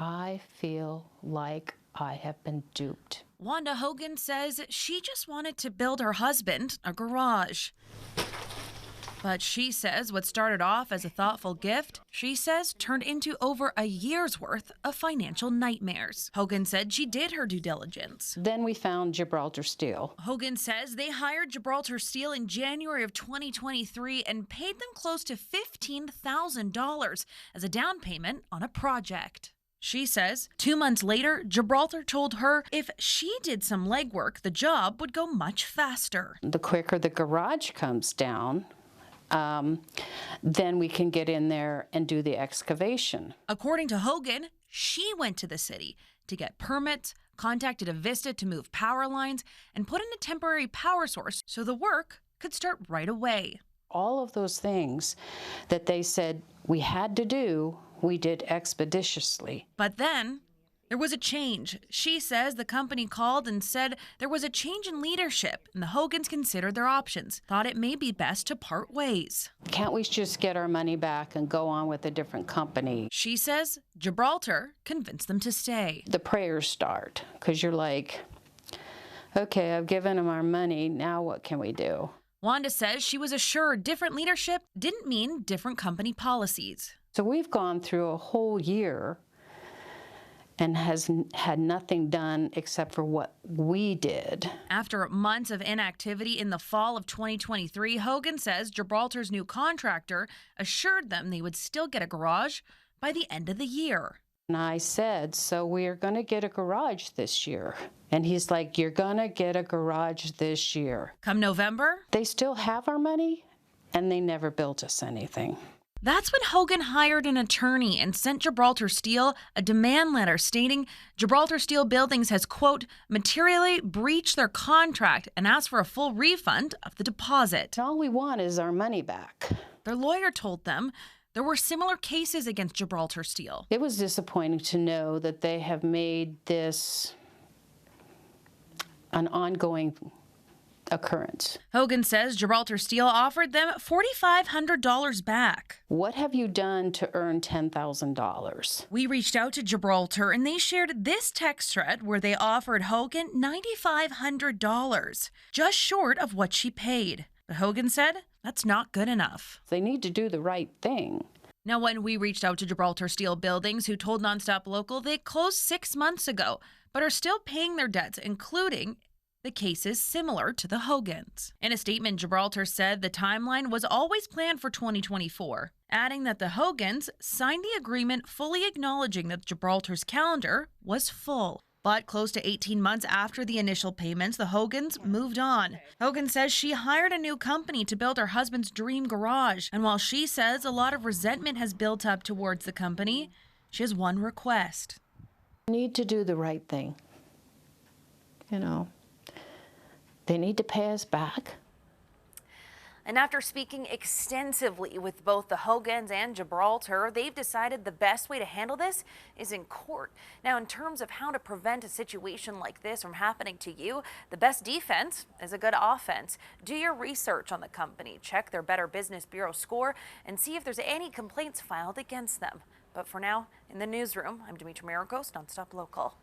I feel like I have been duped. Wanda Hogan says she just wanted to build her husband a garage. But she says what started off as a thoughtful gift, she says turned into over a year's worth of financial nightmares. Hogan said she did her due diligence. Then we found Gibraltar Steel. Hogan says they hired Gibraltar Steel in January of 2023 and paid them close to $15,000 as a down payment on a project. She says 2 months later, Gibraltar told her if she did some legwork, the job would go much faster. The quicker the garage comes down, then we can get in there and do the excavation. According to Hogan, she went to the city to get permits, contacted Avista to move power lines, and put in a temporary power source so the work could start right away. All of those things that they said we had to do, we did expeditiously. But then there was a change. She says the company called and said there was a change in leadership, and the Hogans considered their options, thought it may be best to part ways. Can't we just get our money back and go on with a different company? She says Gibraltar convinced them to stay. The prayers start, because you're like, okay, I've given them our money, now what can we do? Wanda says she was assured different leadership didn't mean different company policies. So we've gone through a whole year and has had nothing done except for what we did. After months of inactivity in the fall of 2023, Hogan says Gibraltar's new contractor assured them they would still get a garage by the end of the year. And I said, so we're going to get a garage this year. And he's like, you're going to get a garage this year. Come November, they still have our money, and they never built us anything. That's when Hogan hired an attorney and sent Gibraltar Steel a demand letter stating Gibraltar Steel Buildings has, quote, materially breached their contract and asked for a full refund of the deposit. All we want is our money back. Their lawyer told them there were similar cases against Gibraltar Steel. It was disappointing to know that they have made this an ongoing occurrence. Hogan says Gibraltar Steel offered them $4,500 back. What have you done to earn $10,000? We reached out to Gibraltar and they shared this text thread where they offered Hogan $9,500, just short of what she paid. But Hogan said that's not good enough. They need to do the right thing. Now, when we reached out to Gibraltar Steel Buildings, who told Nonstop Local they closed 6 months ago, but are still paying their debts, including the cases similar to the Hogans. In a statement, Gibraltar said the timeline was always planned for 2024, adding that the Hogans signed the agreement fully acknowledging that Gibraltar's calendar was full. But close to 18 months after the initial payments, the Hogans moved on. Hogan says she hired a new company to build her husband's dream garage. And while she says a lot of resentment has built up towards the company, she has one request. We need to do the right thing. You know, they need to pay us back. And after speaking extensively with both the Hogans and Gibraltar, they've decided the best way to handle this is in court. Now, in terms of how to prevent a situation like this from happening to you, the best defense is a good offense. Do your research on the company, check their Better Business Bureau score, and see if there's any complaints filed against them. But for now, in the newsroom, I'm Dimitri Maragos, Nonstop Local.